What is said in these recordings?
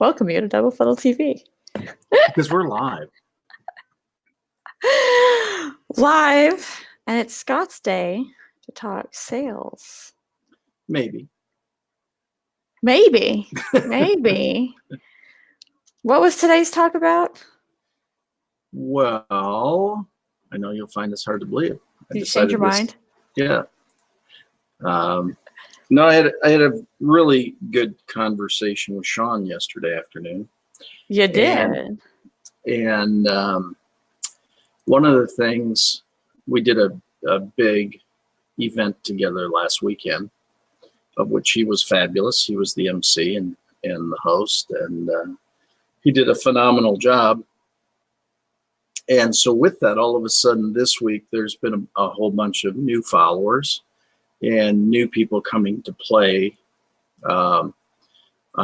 Welcome you to Double Funnel TV. Because we're live. Live, and it's Scott's day to talk sales. Maybe. Maybe. What was today's talk about? Well, I know you'll find this hard to believe. Did you change your mind? Yeah. No, I had a really good conversation with Sean yesterday afternoon. You did. And one of the things, we did a big event together last weekend, of which he was fabulous. He was the MC and the host, and he did a phenomenal job. And so with that, all of a sudden this week, there's been a whole bunch of new followers and new people coming to play on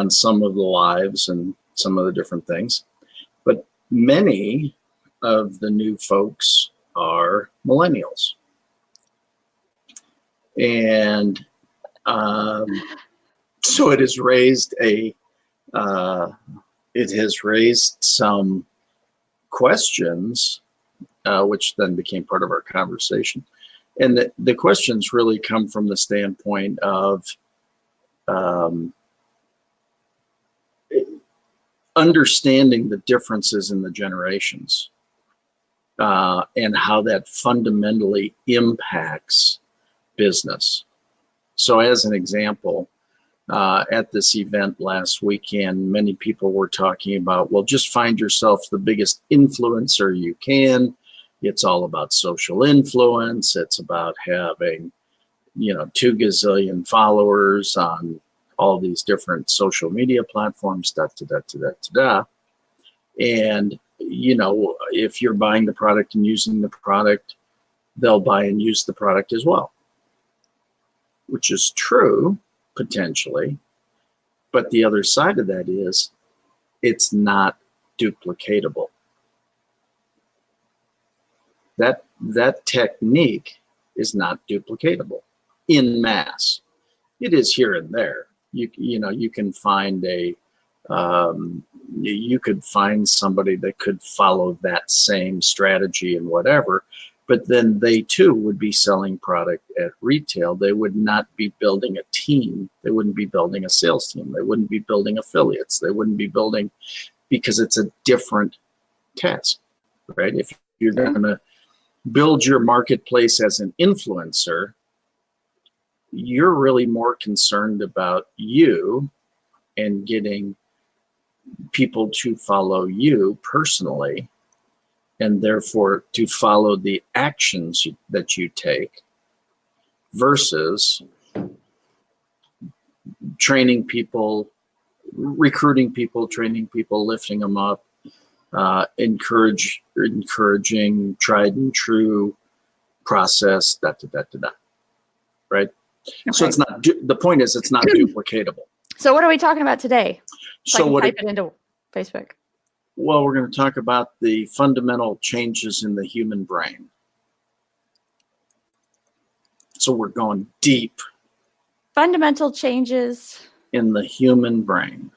some of the lives and some of the different things. But many of the new folks are millennials. And so it has raised some questions, which then became part of our conversation. And the questions really come from the standpoint of understanding the differences in the generations and how that fundamentally impacts business. So as an example, at this event last weekend, many people were talking about, well, just find yourself the biggest influencer you can. It's all about social influence. It's about having, 2 gazillion followers on all these different social media platforms, And, if you're buying the product and using the product, they'll buy and use the product as well, which is true, potentially. But the other side of that is it's not duplicatable. That technique is not duplicatable in mass. It is here and there. You can find you could find somebody that could follow that same strategy and whatever, but then they too would be selling product at retail. They would not be building a team. They wouldn't be building a sales team. They wouldn't be building affiliates. They wouldn't be building, because it's a different task, right? If you're going to build your marketplace as an influencer, you're really more concerned about you and getting people to follow you personally, and therefore to follow the actions that you take, versus training people, recruiting people, training people, lifting them up, encouraging tried and true process, right? Okay. So it's not, the point is it's not duplicatable. So what are we talking about today? So type it into Facebook. Well, we're going to talk about the fundamental changes in the human brain. So we're going deep. Fundamental changes in the human brain.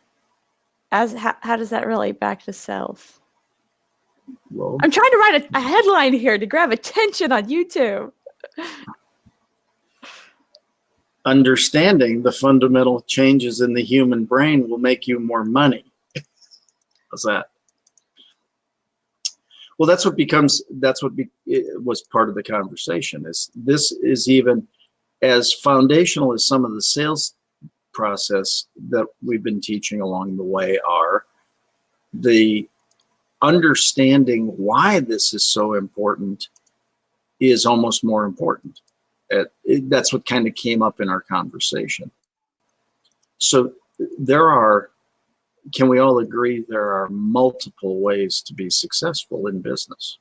How does that relate back to sales? Well, I'm trying to write a headline here to grab attention on YouTube. Understanding the fundamental changes in the human brain will make you more money. How's that? Well, that's what was part of the conversation. This is even as foundational as some of the sales process that we've been teaching along the way are. The understanding why this is so important is almost more important. That's what kind of came up in our conversation. So can we all agree there are multiple ways to be successful in business?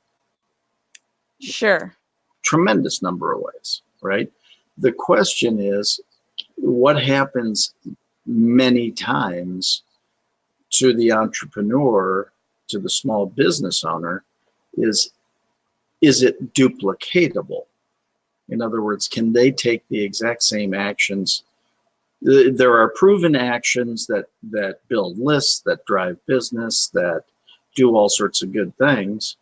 Sure. Tremendous number of ways, right? The question is, what happens many times to the entrepreneur, to the small business owner, is it duplicatable? In other words, can they take the exact same actions There are proven actions that build lists, that drive business, that do all sorts of good things.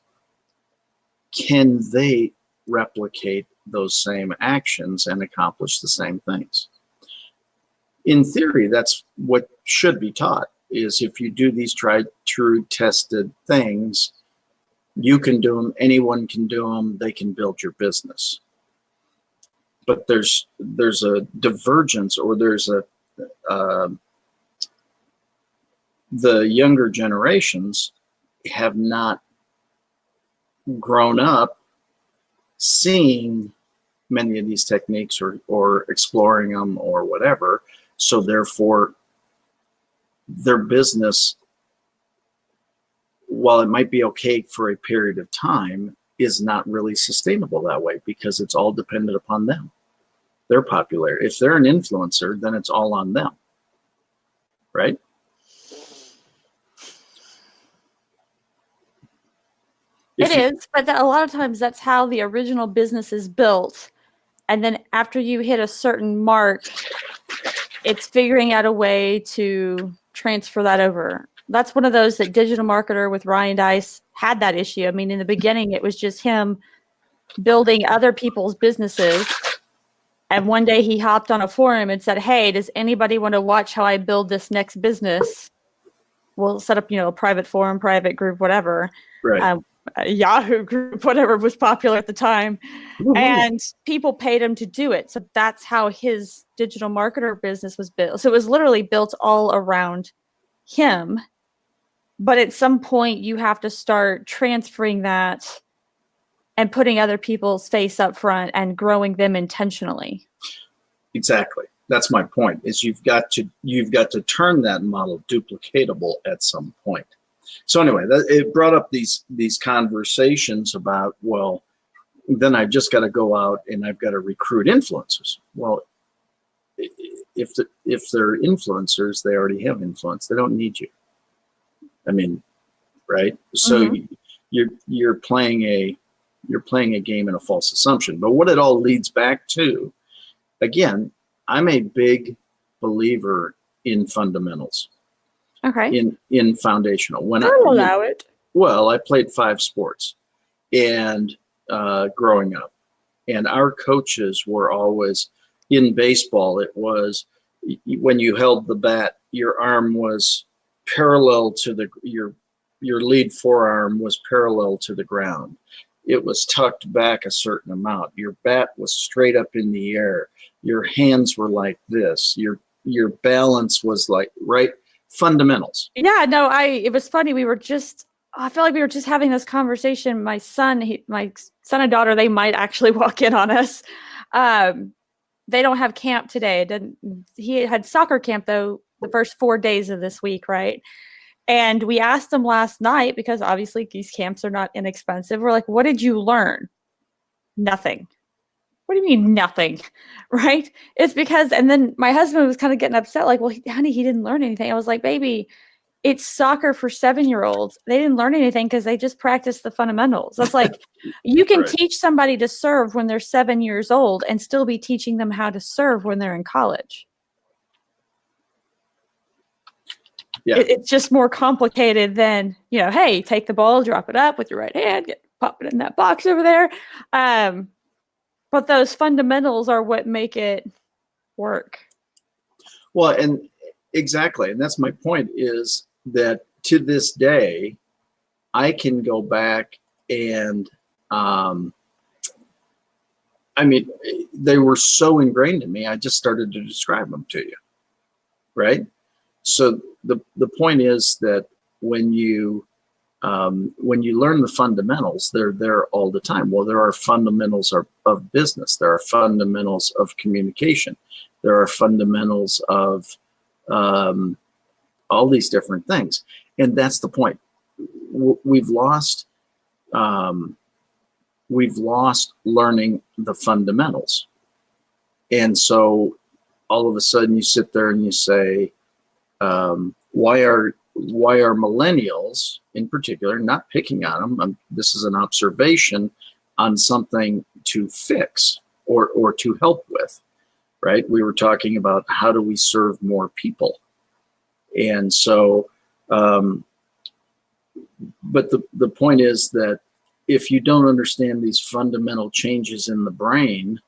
Can they replicate those same actions and accomplish the same things? In theory, that's what should be taught, is if you do these tried, true, tested things, you can do them, anyone can do them, they can build your business. But there's a divergence, or there's the younger generations have not grown up seeing many of these techniques, or exploring them, or whatever. So therefore, their business, while it might be okay for a period of time, is not really sustainable that way, because it's all dependent upon them. They're popular. If they're an influencer, then it's all on them, right? It is, but a lot of times that's how the original business is built. And then after you hit a certain mark, it's figuring out a way to transfer that over. That's one of those that Digital Marketer with Ryan Dice had that issue. I mean, in the beginning, it was just him building other people's businesses. And one day he hopped on a forum and said, hey, does anybody want to watch how I build this next business? We'll set up, a private forum, private group, whatever. Right. A Yahoo group, whatever was popular at the time. Woo-hoo. And people paid him to do it. So that's how his Digital Marketer business was built. So it was literally built all around him. But at some point, you have to start transferring that and putting other people's face up front and growing them intentionally. Exactly. That's my point, is you've got to turn that model duplicatable at some point. So anyway, it brought up these conversations about, well, then I've just got to go out and I've got to recruit influencers. Well, if they're influencers, they already have influence. They don't need you. I mean, right? So you're playing a game in a false assumption. But what it all leads back to, again, I'm a big believer in fundamentals. Okay. In foundational. When I'll allow it. Well, I played 5 sports and growing up, and our coaches were always, in baseball, it was when you held the bat, your arm was parallel to your lead forearm was parallel to the ground. It was tucked back a certain amount. Your bat was straight up in the air. Your hands were like this. Your balance was like right. Fundamentals. Yeah, no, it was funny. I feel like we were just having this conversation. My son and daughter, they might actually walk in on us. They don't have camp today. He had soccer camp though the first 4 days of this week, right? And we asked them last night, because obviously these camps are not inexpensive. We're like, what did you learn? Nothing. What do you mean nothing? Right? It's because, and then my husband was kind of getting upset, like, well, honey, he didn't learn anything. I was like, baby, it's soccer for 7-year-olds. They didn't learn anything because they just practiced the fundamentals. That's like, you can teach somebody to serve when they're 7 years old and still be teaching them how to serve when they're in college. Yeah. It's just more complicated than, hey, take the ball, drop it up with your right hand, pop it in that box over there. But those fundamentals are what make it work. Well, and exactly. And that's my point, is that to this day, I can go back and, they were so ingrained in me, I just started to describe them to you, right? So the point is that when you learn the fundamentals, they're there all the time. Well, there are fundamentals of business. There are fundamentals of communication. There are fundamentals of all these different things. And that's the point. We've lost learning the fundamentals. And so all of a sudden you sit there and you say, why are millennials in particular, not picking on them, this is an observation on something to fix or to help with. right? We were talking about how do we serve more people. And so, but the point is that if you don't understand these fundamental changes in the brain,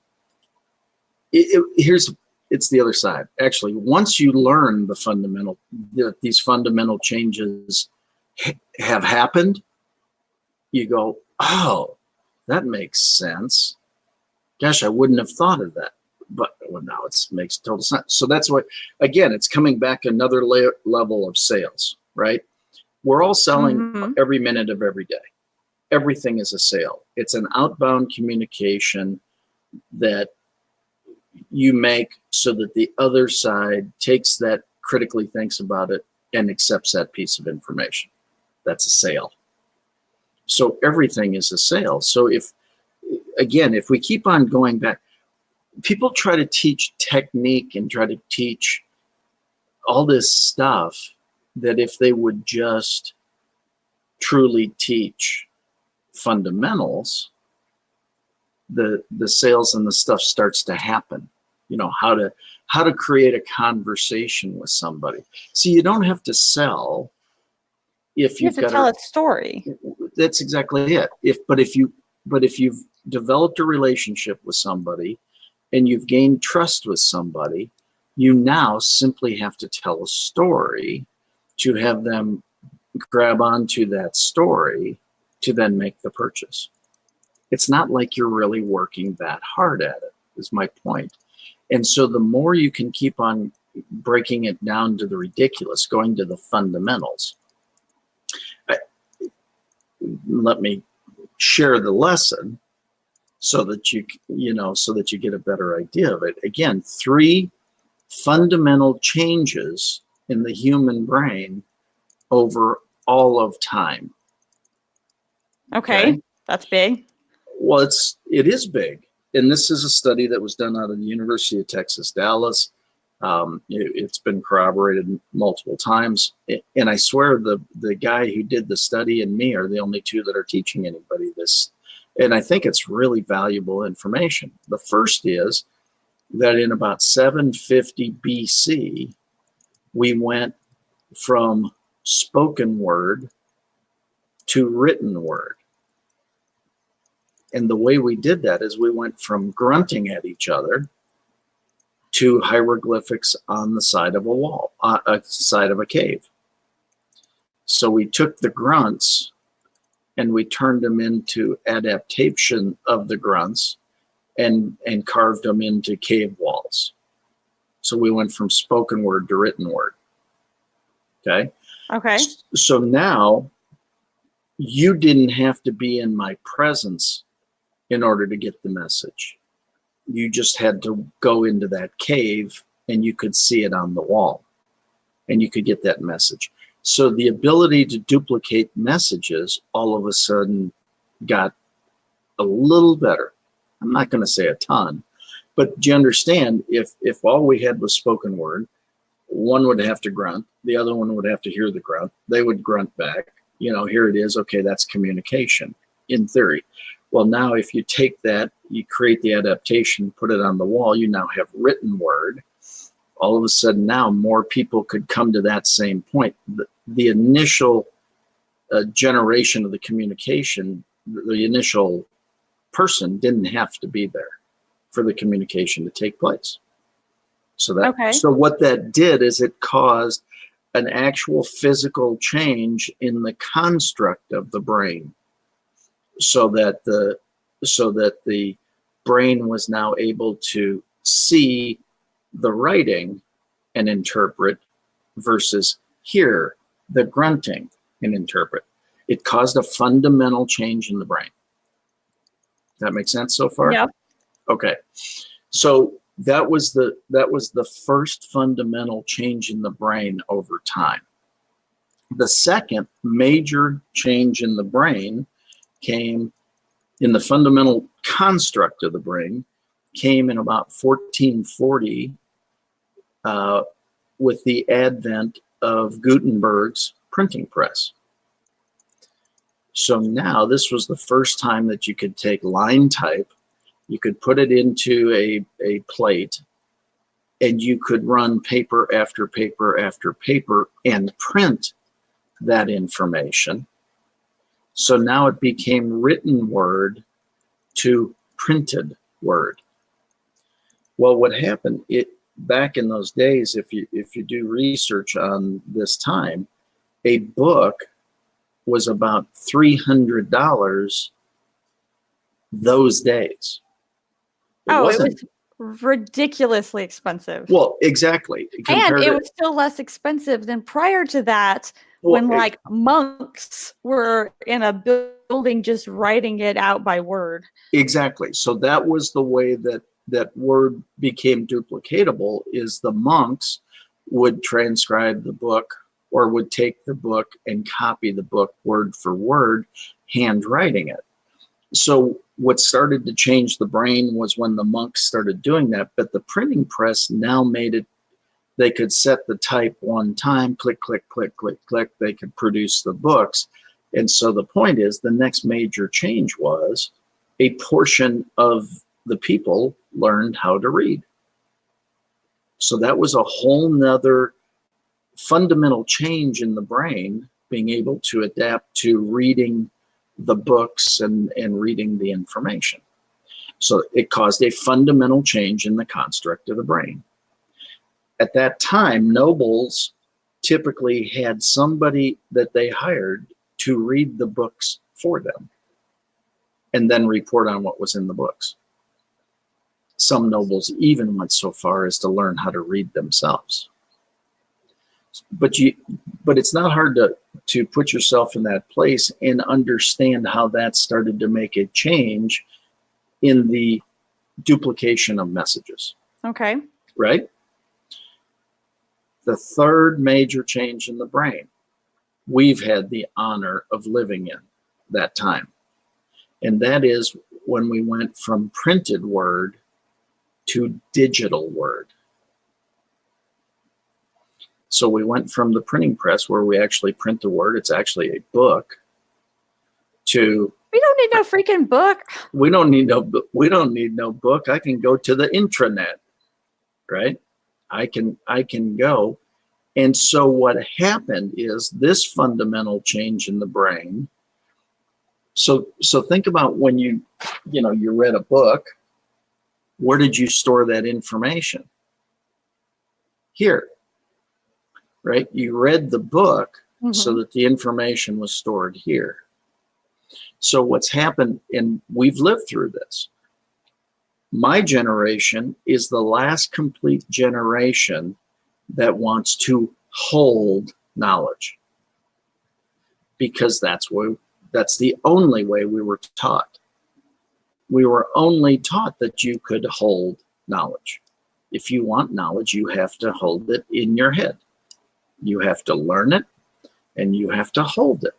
it's the other side. Actually, once you learn these fundamental changes have happened, you go, oh, that makes sense. Gosh, I wouldn't have thought of that. But well, now it makes total sense. So that's what, again, it's coming back another level of sales, right? We're all selling every minute of every day. Everything is a sale. It's an outbound communication that you make so that the other side takes that, critically thinks about it, and accepts that piece of information. That's a sale. So everything is a sale. So if we keep on going back, people try to teach technique and try to teach all this stuff that if they would just truly teach fundamentals, the sales and the stuff starts to happen. You know, how to create a conversation with somebody. See, you don't have to sell if you have to tell a story. That's exactly it. But if you've developed a relationship with somebody and you've gained trust with somebody, you now simply have to tell a story to have them grab onto that story to then make the purchase. It's not like you're really working that hard at it, is my point. And so the more you can keep on breaking it down to the ridiculous, going to the fundamentals. Let me share the lesson so that you get a better idea of it. Again, 3 fundamental changes in the human brain over all of time. Okay. That's big. Well, it is big. And this is a study that was done out of the University of Texas, Dallas. It's been corroborated multiple times. And I swear the guy who did the study and me are the only 2 that are teaching anybody this. And I think it's really valuable information. The first is that in about 750 BC, we went from spoken word to written word. And the way we did that is we went from grunting at each other to hieroglyphics on the side of a wall, side of a cave. So we took the grunts and we turned them into adaptation of the grunts and carved them into cave walls. So we went from spoken word to written word. Okay. Okay. So now you didn't have to be in my presence in order to get the message. You just had to go into that cave and you could see it on the wall and you could get that message. So the ability to duplicate messages all of a sudden got a little better. I'm not going to say a ton, but do you understand if all we had was spoken word, one would have to grunt, the other one would have to hear the grunt, they would grunt back, here it is, okay, that's communication in theory. Well, now if you take that, you create the adaptation, put it on the wall, you now have written word. All of a sudden now more people could come to that same point. The initial generation of the communication, the initial person didn't have to be there for the communication to take place. So what that did is it caused an actual physical change in the construct of the brain. So that the brain was now able to see the writing and interpret versus hear the grunting and interpret. It caused a fundamental change in the brain. Does that make sense so far? Yeah. Okay. So that was the first fundamental change in the brain over time. The second major change in the brain came in the fundamental construct of the brain, came in about 1440 with the advent of Gutenberg's printing press. So now this was the first time that you could take line type, you could put it into a plate, and you could run paper after paper after paper and print that information. So now it became written word to printed word. Well, what happened back in those days, if you do research on this time, a book was about $300 those days. It Oh, it wasn't, was ridiculously expensive. well, exactly. And it was still less expensive than prior to that, when like monks were in a building just writing it out by word. Exactly. So that was the way that word became duplicatable, is the monks would transcribe the book, or would take the book and copy the book word for word, handwriting it. So what started to change the brain was when the monks started doing that, but the printing press now made it, they could set the type one time, click, click, click, click, click, they could produce the books. And so the point is, the next major change was a portion of the people learned how to read. So that was a whole nother fundamental change in the brain, being able to adapt to reading the books and reading the information. So it caused a fundamental change in the construct of the brain. At that time, nobles typically had somebody that they hired to read the books for them and then report on what was in the books. Some nobles even went so far as to learn how to read themselves. But it's not hard to put yourself in that place and understand how that started to make a change in the duplication of messages. Okay. Right? The third major change in the brain, we've had the honor of living in that time. And that is when we went from printed word to digital word. So we went from the printing press, where we actually print the word, it's actually a book, to we don't need no freaking book. We don't need no book. I can go to the intranet, right? I can go. And so what happened is this fundamental change in the brain. So think about when you read a book, where did you store that information? Here, right? You read the book so that the information was stored here. So what's happened, and we've lived through this. My generation is the last complete generation that wants to hold knowledge, because that's the only way we were taught. We were only taught that you could hold knowledge. If you want knowledge, you have to hold it in your head. You have to learn it, and you have to hold it.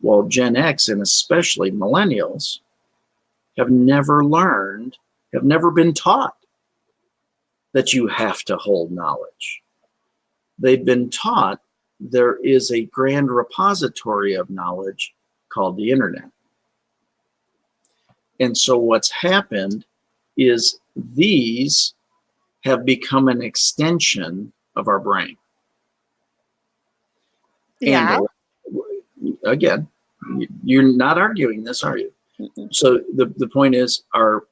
Well, Gen X, and especially millennials, have never been taught that you have to hold knowledge. They've been taught there is a grand repository of knowledge called the internet. And so what's happened is these have become an extension of our brain. Yeah. And again, you're not arguing this, are you? So the point is, our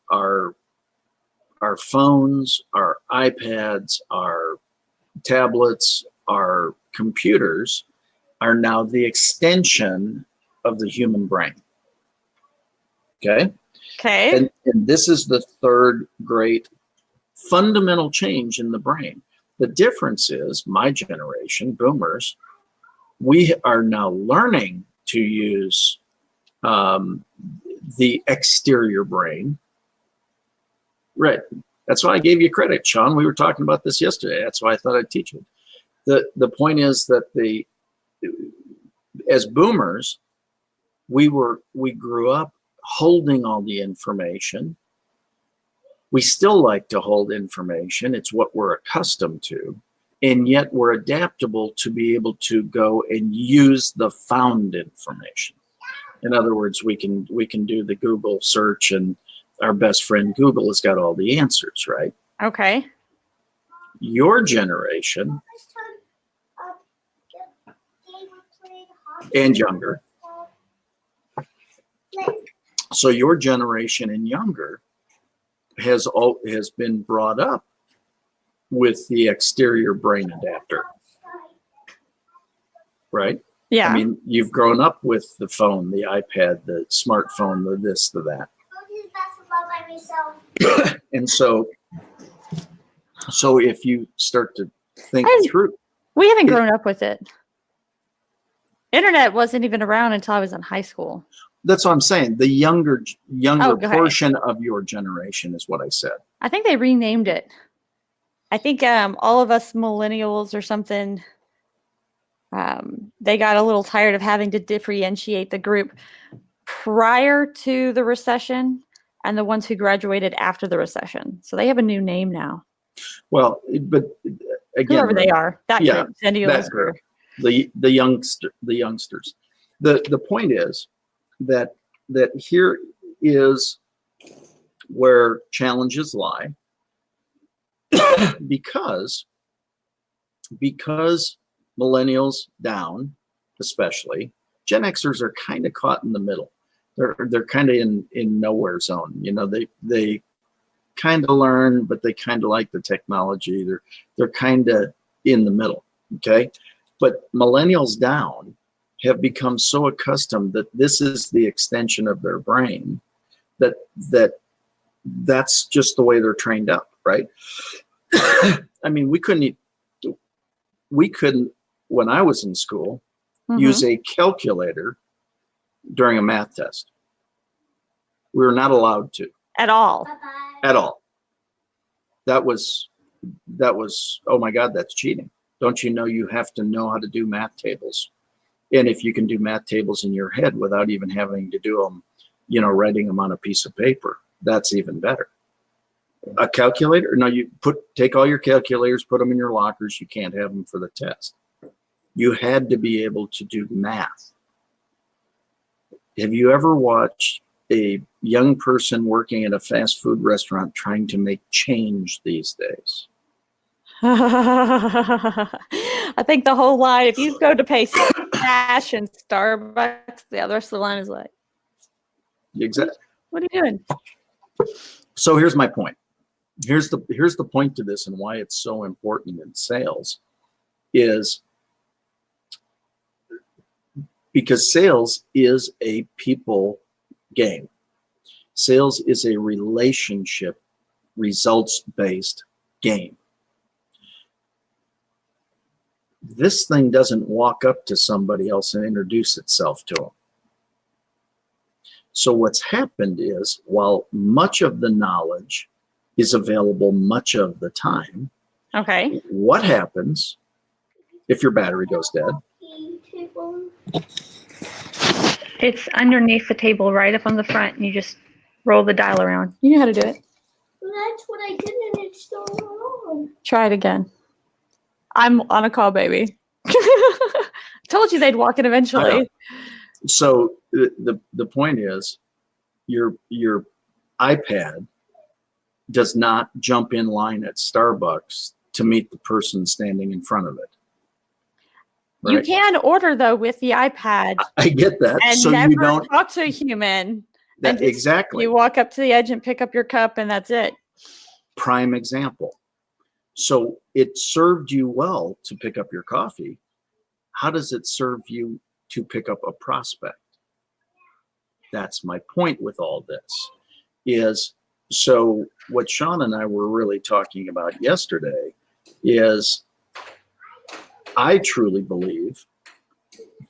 phones, our iPads, our tablets, our computers are now the extension of the human brain. Okay? Okay. And this is the third great fundamental change in the brain. The difference is, my generation, boomers, we are now learning to use the exterior brain. Right. That's why I gave you credit, Sean. We were talking about this yesterday. That's why I thought I'd teach you. The point is that as boomers, we grew up holding all the information. We still like to hold information. It's what we're accustomed to. And yet we're adaptable to be able to go and use the found information. In other words, we can do the Google search, and our best friend Google has got all the answers, right? Okay. Your generation and younger. So your generation and younger has been brought up with the exterior brain adapter, right? Yeah. I mean, you've grown up with the phone, the iPad, the smartphone, the this, the that. And so if you start to think through. We haven't grown up with it. Internet wasn't even around until I was in high school. That's what I'm saying. The younger portion of your generation is what I said. I think they renamed it. I think all of us millennials or something, they got a little tired of having to differentiate the group prior to the recession and the ones who graduated after the recession. So they have a new name now. Well, but again, whoever they are, that group, that group, the youngsters. The point is that here is where challenges lie, because millennials down, especially Gen Xers are kind of caught in the middle. They're kind of in nowhere zone. You know, they kind of learn, but they kind of like the technology. They're kind of in the middle. Okay, but millennials down have become so accustomed that this is the extension of their brain, that's just the way they're trained up, right? I mean, we couldn't when I was in school use a calculator during a math test. We were not allowed to at all. That was, oh my God, that's cheating. Don't you know you have to know how to do math tables? And if you can do math tables in your head without even having to do them, you know, writing them on a piece of paper, that's even better. A calculator? No, you take all your calculators, put them in your lockers. You can't have them for the test. You had to be able to do math. Have you ever watched a young person working at a fast food restaurant trying to make change these days? I think the whole line, if you go to pay cash in Starbucks, the rest of the line is like, exactly. What are you doing? So here's my point. Here's the point to this, and why it's so important in sales is because sales is a people game. Sales is a relationship, results-based game. This thing doesn't walk up to somebody else and introduce itself to them. So what's happened is, while much of the knowledge is available much of the time, okay, what happens if your battery goes dead? It's underneath the table right up on the front, and you just roll the dial around. You know how to do it. Well, that's what I did, and it's still wrong. Try it again. I'm on a call, baby. Told you they'd walk in eventually. So the point is, your iPad does not jump in line at Starbucks to meet the person standing in front of it. Right? You can order though with the iPad. I get that. And so never you don't talk to a human. That exactly. You walk up to the edge and pick up your cup, and that's it. Prime example. So it served you well to pick up your coffee. How does it serve you to pick up a prospect? That's my point with all this. Is so what Sean and I were really talking about yesterday is, I truly believe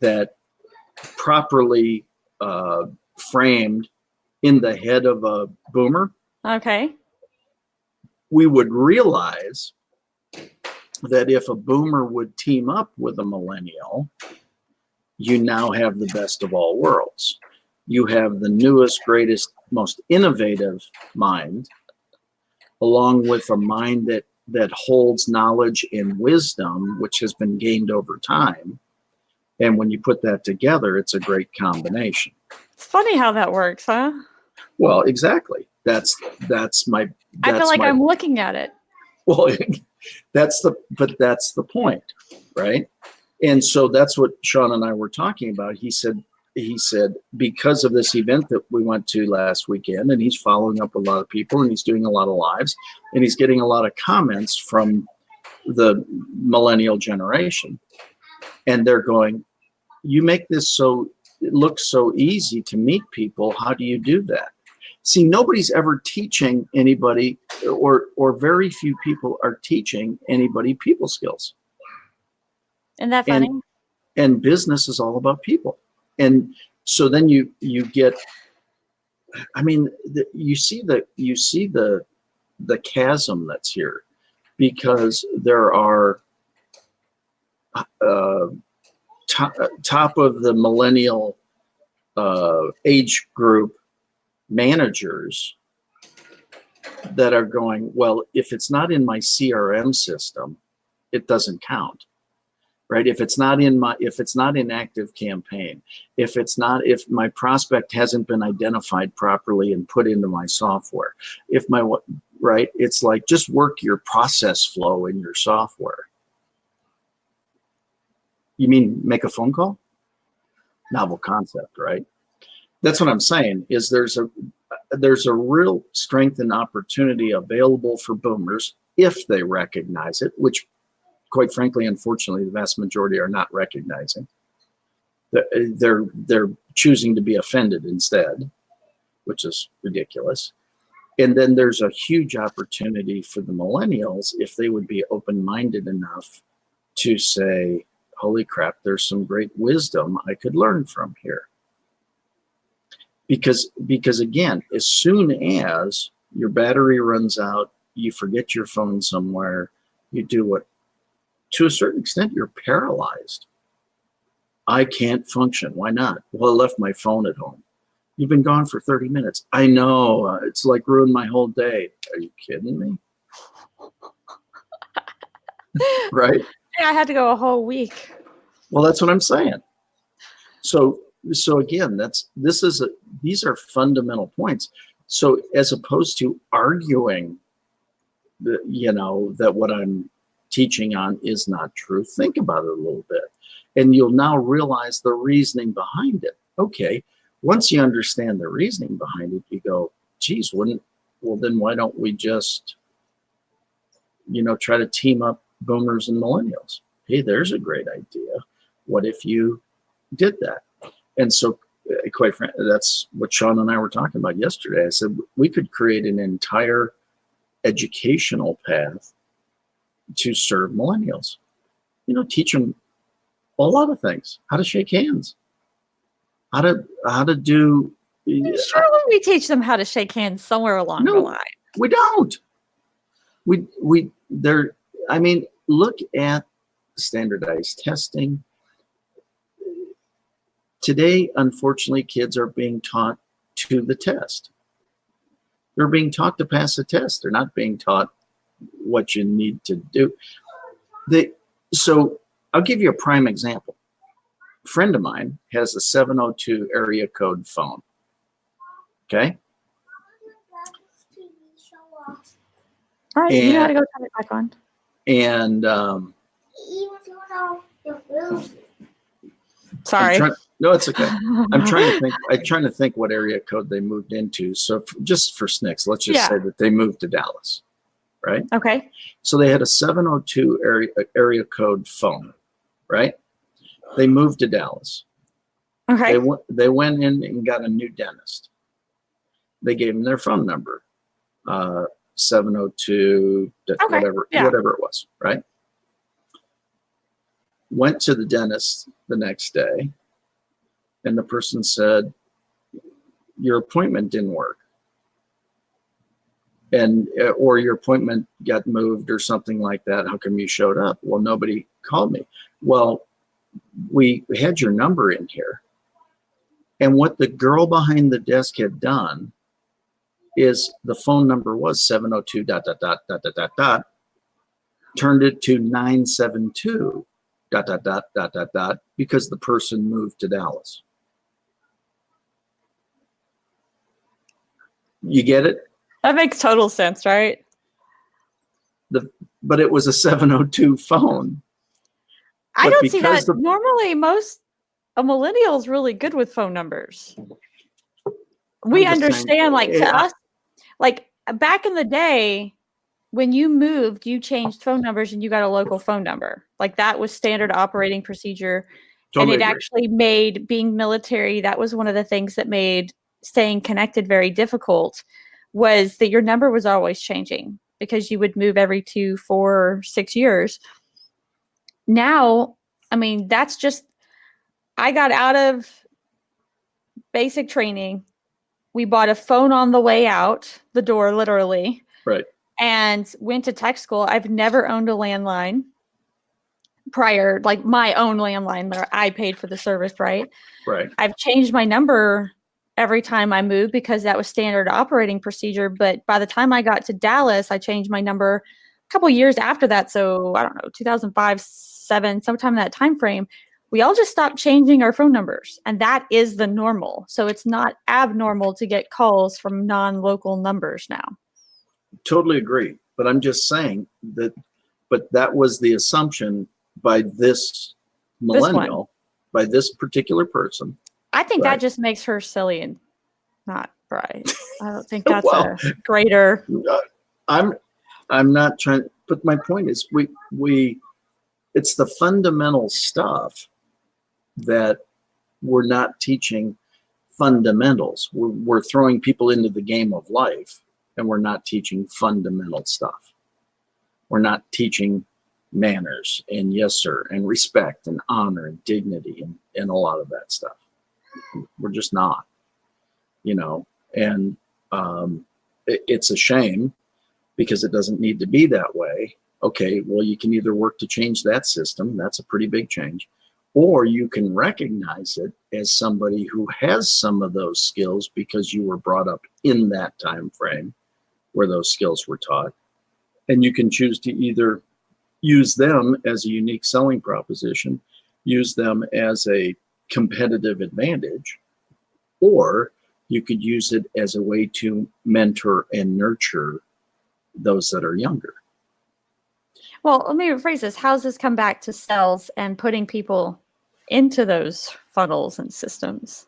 that properly framed in the head of a boomer, okay, we would realize that if a boomer would team up with a millennial, you now have the best of all worlds. You have the newest, greatest, most innovative mind, along with a mind that holds knowledge and wisdom, which has been gained over time. And when you put that together, it's a great combination. It's funny how that works, huh? Well, exactly. That's my. I feel like I'm looking at it. Well, That's the point, right? And so that's what Sean and I were talking about. He said because of this event that we went to last weekend, and he's following up a lot of people, and he's doing a lot of lives, and he's getting a lot of comments from the millennial generation, and they're going, "You make this so it looks so easy to meet people. How do you do that?" See, nobody's ever teaching anybody, or very few people are teaching anybody people skills. Isn't that funny? And business is all about people. And so then you get, I mean, you see the chasm that's here, because there are top of the millennial age group managers that are going, well, if it's not in my CRM system, it doesn't count, right? If it's not in active campaign, if my prospect hasn't been identified properly and put into my software, right? It's like, just work your process flow in your software. You mean make a phone call? Novel concept, right? That's what I'm saying, is there's a real strength and opportunity available for boomers if they recognize it, which, quite frankly, unfortunately, the vast majority are not recognizing. They're choosing to be offended instead, which is ridiculous. And then there's a huge opportunity for the millennials if they would be open-minded enough to say, holy crap, there's some great wisdom I could learn from here. Because again, as soon as your battery runs out, you forget your phone somewhere, you do what, to a certain extent, you're paralyzed. I can't function. Why not? Well, I left my phone at home. You've been gone for 30 minutes. I know. It's like ruined my whole day. Are you kidding me? Right? Yeah, I had to go a whole week. Well, that's what I'm saying. So again, these are fundamental points. So as opposed to arguing that what I'm teaching on is not true, think about it a little bit, and you'll now realize the reasoning behind it. Okay, once you understand the reasoning behind it, you go, geez, then why don't we just try to team up boomers and millennials? Hey, there's a great idea. What if you did that? And so, quite frankly, that's what Sean and I were talking about yesterday. I said we could create an entire educational path to serve millennials. Teach them a lot of things: how to shake hands, how to do. Surely we teach them how to shake hands somewhere along the line. We don't. Look at standardized testing. Today, unfortunately, kids are being taught to the test. They're being taught to pass a test. They're not being taught what you need to do. So I'll give you a prime example. A friend of mine has a 702 area code phone. Okay? All right, you gotta go turn it back on. And sorry. No, it's okay. I'm trying to think what area code they moved into. So just for snicks, let's just say that they moved to Dallas, right? Okay. So they had a 702 area code phone, right? They moved to Dallas. Okay. They went in and got a new dentist. They gave them their phone number, 702, whatever it was, right? Went to the dentist the next day, and the person said, your appointment didn't work, or your appointment got moved or something like that. How come you showed up? Well, nobody called me. Well, we had your number in here. And what the girl behind the desk had done is the phone number was 702 ... turned it to 972 ... because the person moved to Dallas. You get it? That makes total sense, right? The but it was a 702 phone. I But don't see that. because the- Normally, most a millennial is really good with phone numbers. We I'm just understand, saying, like to us, like back in the day, when you moved, you changed phone numbers and you got a local phone number. Like that was standard operating procedure. Totally And it agree. actually made being military, that was one of the things that made staying connected very difficult, was that your number was always changing because you would move every 2, 4, 6 years. Now, I mean, that's just, I got out of basic training. We bought a phone on the way out the door, literally. Right. And went to tech school. I've never owned a landline prior, like my own landline that I paid for the service, right? Right. I've changed my number every time I moved because that was standard operating procedure. But by the time I got to Dallas, I changed my number a couple years after that. So I don't know, 2005, 7, sometime in that time frame. We all just stopped changing our phone numbers, and that is the normal. So it's not abnormal to get calls from non-local numbers now. Totally agree. But I'm just saying that, but that was the assumption by this millennial, by this particular person. I think Right. that just makes her silly and not bright. I don't think that's Well, a greater. I'm not trying, but my point is we it's the fundamental stuff that we're not teaching fundamentals. We're throwing people into the game of life, and we're not teaching fundamental stuff. We're not teaching manners and yes sir and respect and honor and dignity and a lot of that stuff. We're just not, and it's a shame because it doesn't need to be that way. Okay, well, you can either work to change that system, that's a pretty big change, or you can recognize it as somebody who has some of those skills because you were brought up in that time frame where those skills were taught, and you can choose to either use them as a unique selling proposition, use them as a competitive advantage, or you could use it as a way to mentor and nurture those that are younger. Well, let me rephrase this. How's this come back to sales and putting people into those funnels and systems?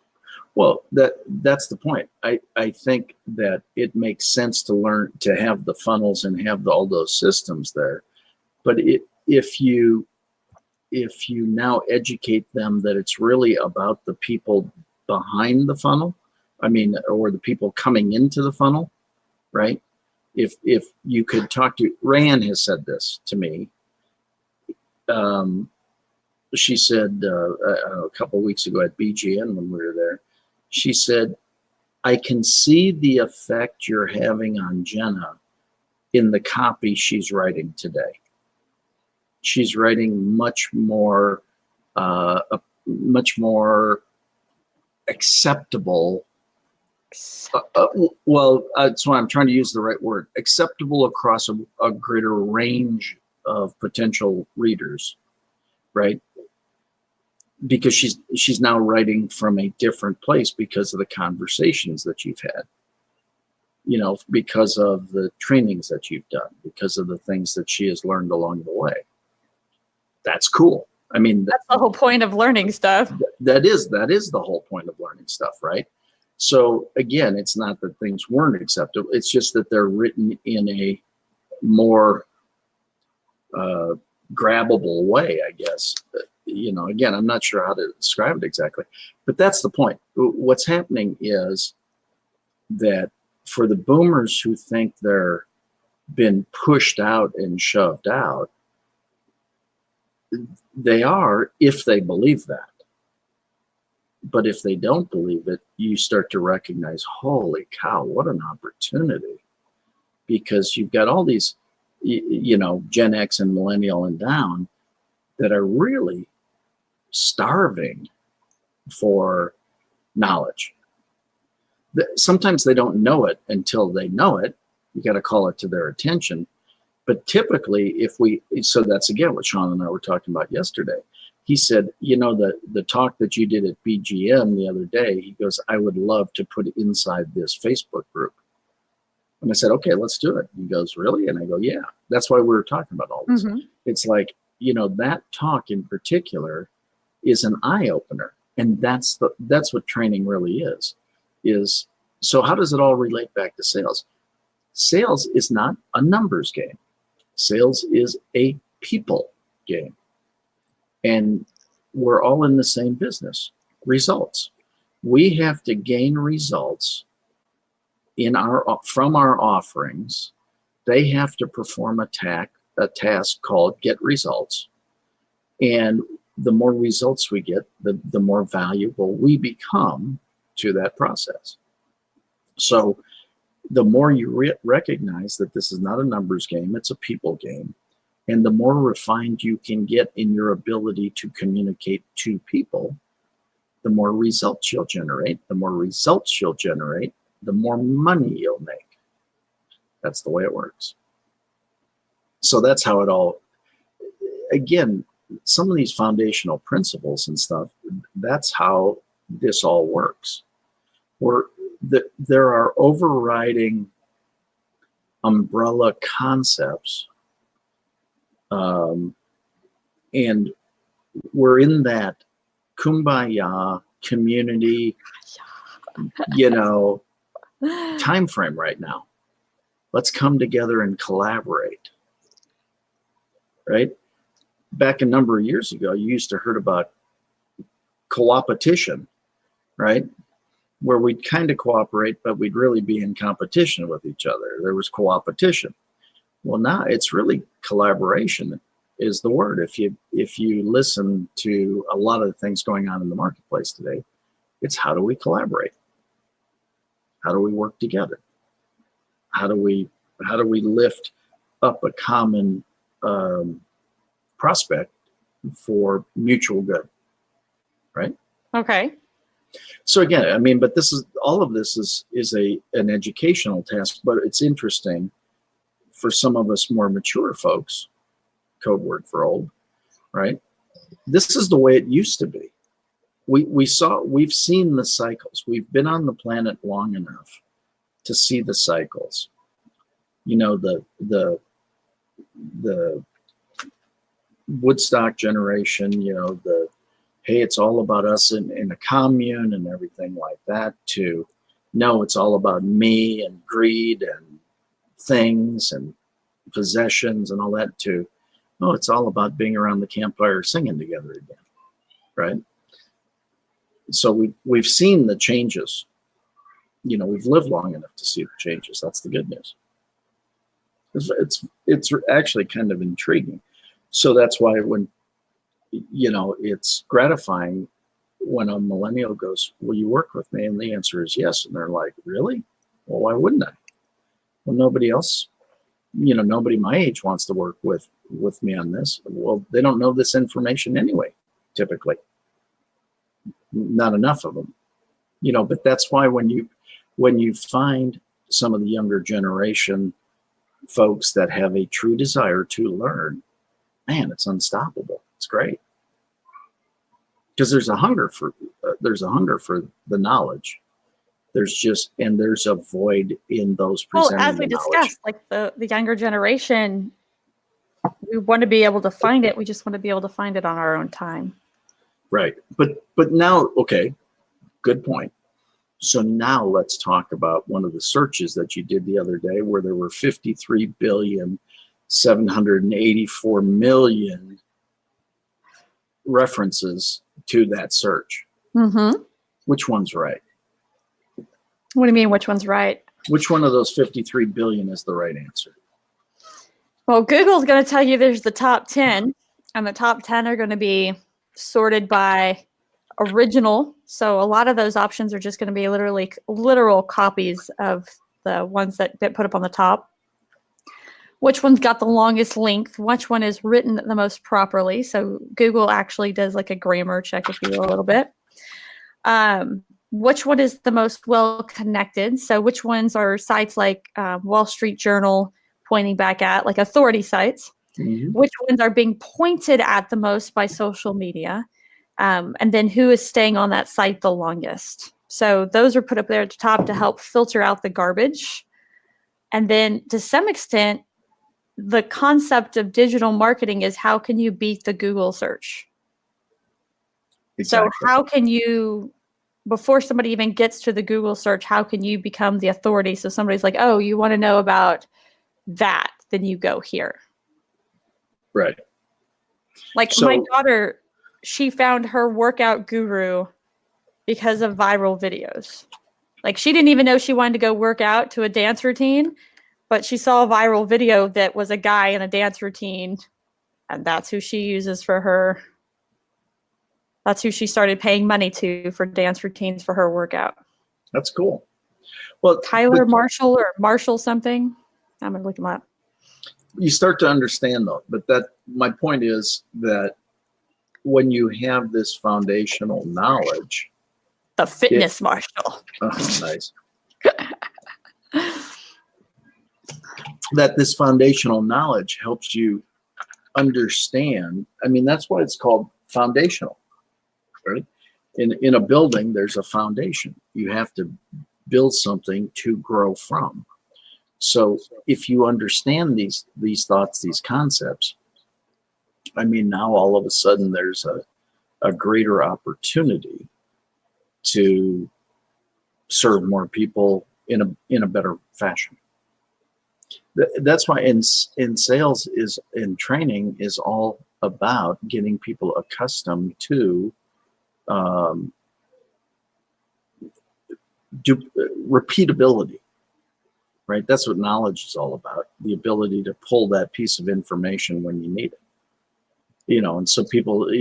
Well, that's the point. I think that it makes sense to learn to have the funnels and have all those systems there. But if you now educate them that it's really about the people behind the funnel, or the people coming into the funnel, right? If you could talk to, Rayanne has said this to me. She said a couple of weeks ago at BGN when we were there, she said, I can see the effect you're having on Jena in the copy she's writing today. She's writing much more acceptable. Well, that's why I'm trying to use the right word. Acceptable across a greater range of potential readers, right? Because she's now writing from a different place because of the conversations that you've had, because of the trainings that you've done, because of the things that she has learned along the way. That's cool. That's the whole point of learning stuff. That is the whole point of learning stuff, right? So again, it's not that things weren't acceptable. It's just that they're written in a more grabbable way, I guess. Again, I'm not sure how to describe it exactly, but that's the point. What's happening is that for the boomers who think they're been pushed out and shoved out, they are, if they believe that. But if they don't believe it, you start to recognize, holy cow, what an opportunity. Because you've got all these, Gen X and millennial and down that are really starving for knowledge. Sometimes they don't know it until they know it. You got to call it to their attention. But typically, so that's again what Sean and I were talking about yesterday. He said, the talk that you did at BGN the other day, he goes, I would love to put it inside this Facebook group. And I said, okay, let's do it. He goes, really? And I go, yeah. That's why we were talking about all this. Mhm. It's like, that talk in particular is an eye opener. And that's what training really is. So how does it all relate back to sales? Sales is not a numbers game. Sales is a people game. And we're all in the same business, results. We have to gain results from our offerings. They have to perform a task called get results. And the more results we get, the more valuable we become to that process. So the more you recognize that this is not a numbers game, it's a people game. And the more refined you can get in your ability to communicate to people, the more results you'll generate. The more results you'll generate, the more money you'll make. That's the way it works. So that's how it all, again, some of these foundational principles and stuff, that's how this all works. There are overriding umbrella concepts, and we're in that kumbaya community, time frame right now. Let's come together and collaborate, right? Back a number of years ago, you used to heard about co-opetition, right? Where we'd kind of cooperate, but we'd really be in competition with each other. There was co-opetition. Well, now it's really collaboration is the word. If you listen to a lot of the things going on in the marketplace today, it's how do we collaborate? How do we work together? How do we lift up a common prospect for mutual good, right? Okay. So again, but all of this is an educational task, but it's interesting for some of us more mature folks, code word for old, right? This is the way it used to be. We've seen the cycles. We've been on the planet long enough to see the cycles. The Woodstock generation, hey, it's all about us in a commune and everything like that, to no, it's all about me and greed and things and possessions and all that, to no, it's all about being around the campfire singing together again, right? So we've seen the changes. We've lived long enough to see the changes. That's the good news. It's actually kind of intriguing. So that's why when it's gratifying when a millennial goes, will you work with me? And the answer is yes. And they're like, really? Well, why wouldn't I? Well, nobody else, nobody my age wants to work with me on this. Well, they don't know this information anyway, typically. Not enough of them, but that's why when you find some of the younger generation folks that have a true desire to learn, man, it's unstoppable. It's great. Because there's a hunger for the knowledge. There's a void in those presenting Well, as we the knowledge. discussed, like the younger generation, we want to be able to find it. We just want to be able to find it on our own time. Right. But now, okay, good point. So now let's talk about one of the searches that you did the other day where there were 53,784,000,000 references to that search. Mm-hmm. Which one's right? What do you mean, which one's right? Which one of those 53 billion is the right answer? Well, Google's going to tell you there's the top 10, and the top 10 are going to be sorted by original. So a lot of those options are just going to be literal copies of the ones that get put up on the top. Which one's got the longest length? Which one is written the most properly? So Google actually does like a grammar check, if you will, a little bit. Which one is the most well connected? So which ones are sites like Wall Street Journal pointing back at, like authority sites? Mm-hmm. Which ones are being pointed at the most by social media? And then who is staying on that site the longest? So those are put up there at the top to help filter out the garbage. And then to some extent, the concept of digital marketing is how can you beat the Google search? Exactly. So how can you, before somebody even gets to the Google search, how can you become the authority? So somebody's like, oh, you want to know about that, then you go here. Right. Like So, my daughter, she found her workout guru because of viral videos. Like she didn't even know she wanted to go work out to a dance routine, but she saw a viral video that was a guy in a dance routine, and that's who she uses for her. That's who she started paying money to for dance routines for her workout. that's cool. Well, Tyler Marshall or Marshall something. I'm gonna look him up. you start to understand though, but my point is that when you have this foundational knowledge, The fitness Marshall. oh, nice. That this foundational knowledge helps you understand. I mean, that's why it's called foundational, right? In a building, there's a foundation. You have to build something to grow from. So if you understand these thoughts, these concepts, I mean, now all of a sudden there's a greater opportunity to serve more people in a better fashion. That's why in sales is in training is all about getting people accustomed to repeatability, right? That's what knowledge is all about, the ability to pull that piece of information when you need it. And so people,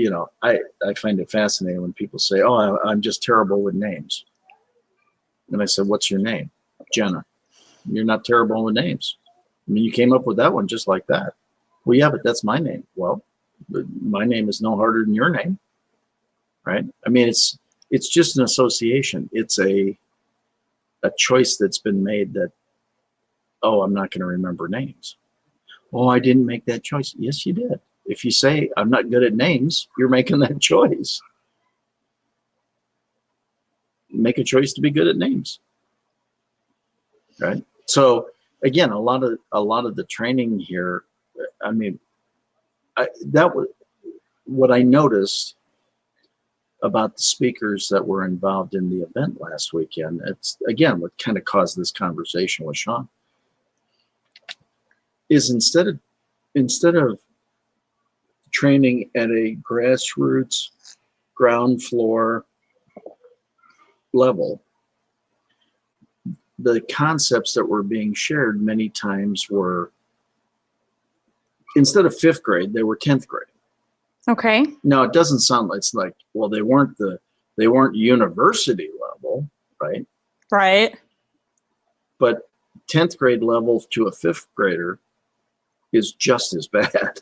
I find it fascinating when people say, oh, I'm just terrible with names. And I said, what's your name? Jena. You're not terrible with names. I mean, you came up with that one just like that. Well, yeah, but that's my name. Well, my name is no harder than your name, right? I mean, it's just an association. It's a choice that's been made that, oh, I'm not going to remember names. Oh, I didn't make that choice. Yes, you did. If you say I'm not good at names, you're making that choice. Make a choice to be good at names, right? So again, a lot of the training here. I mean, that was what I noticed about the speakers that were involved in the event last weekend. It's again what kind of caused this conversation with Sean is instead of training at a grassroots ground floor level, the concepts that were being shared many times were, instead of 5th grade, they were 10th grade. Okay. Now it doesn't sound like, it's like, well, they weren't university level, right? Right. But 10th grade level to a 5th grader is just as bad.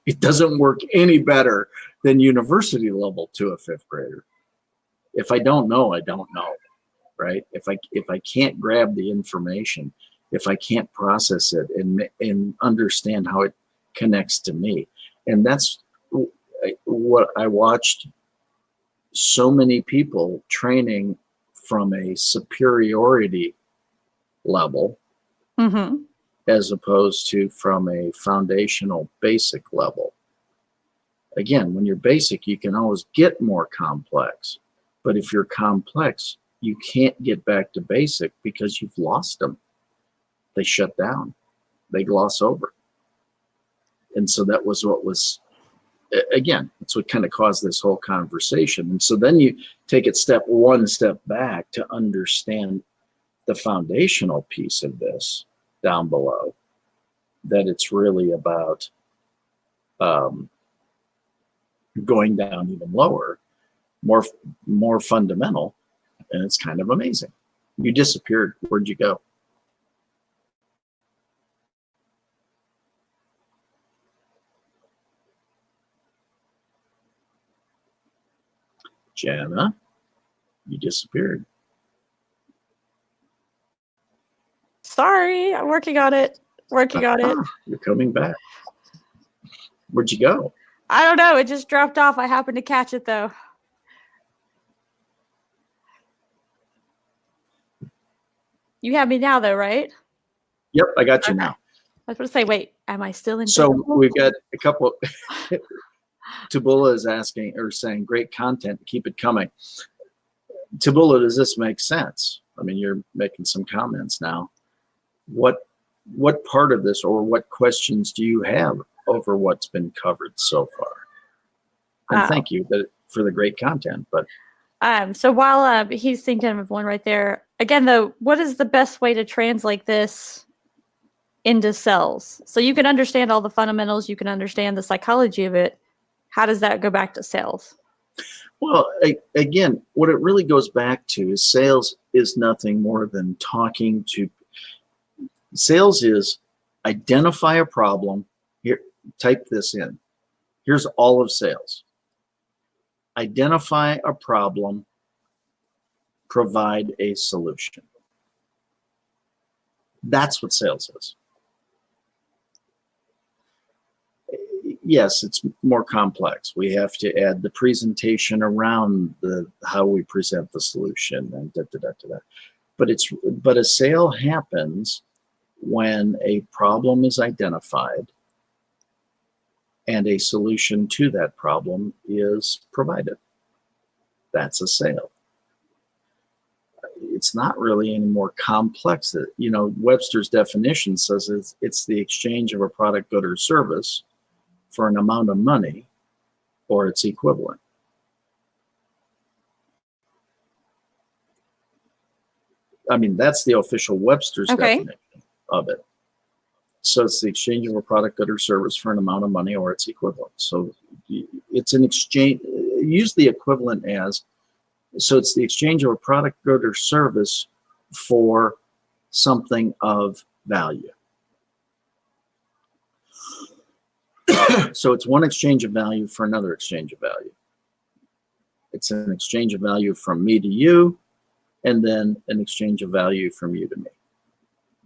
It doesn't work any better than university level to a 5th grader. If I don't know, I don't know, right? If I can't grab the information, if I can't process it and understand how it connects to me, and that's what I watched so many people training from a superiority level, Mm-hmm. as opposed to from a foundational basic level. Again, when you're basic, you can always get more complex. But if you're complex, you can't get back to basic because you've lost them. They shut down. They gloss over. And so that was what was, again, that's what kind of caused this whole conversation. And so then you take it one step back to understand the foundational piece of this down below, that it's really about going down even lower, more fundamental, and it's kind of amazing. You disappeared. Where'd you go? Jana, you disappeared. Sorry, I'm working on it. You're coming back. Where'd you go? I don't know. It just dropped off. I happened to catch it though. You have me now though, right? Yep, I got you Okay. now. I was going to say, wait, am I still in? So we've got a couple. Tabula is asking or saying, great content, keep it coming. Tabula, does this make sense? I mean, you're making some comments now. What part of this, or what questions do you have over what's been covered so far? And thank you for the great content. But so while he's thinking of one right there, again, though, what is the best way to translate this into sales? So you can understand all the fundamentals, you can understand the psychology of it. How does that go back to sales? well, again, what it really goes back to is sales is nothing more than talking to. Sales is identify a problem. Here, type this in. Here's all of sales. Identify a problem, provide a solution. That's what sales is. Yes, it's more complex. We have to add the presentation around how we present the solution and da, da, da, da, da. But a sale happens when a problem is identified and a solution to that problem is provided. That's a sale. It's not really any more complex. You know, Webster's definition says it's the exchange of a product, good, or service for an amount of money or its equivalent. I mean, that's the official Webster's definition of it. So it's the exchange of a product, good, or service for an amount of money or its equivalent. So it's an exchange. Use the equivalent as, so it's the exchange of a product, good, or service for something of value. So it's one exchange of value for another exchange of value. It's an exchange of value from me to you, and then an exchange of value from you to me.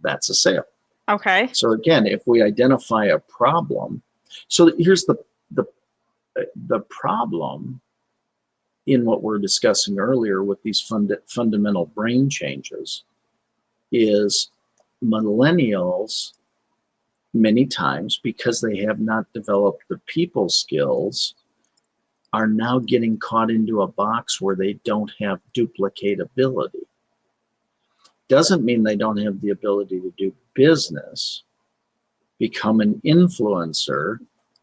That's a sale. Okay. So again, if we identify a problem, so here's the problem in what we're discussing earlier with these fundamental brain changes is millennials, many times, because they have not developed the people skills, are now getting caught into a box where they don't have duplicatability. Doesn't mean they don't have the ability to do business, become an influencer,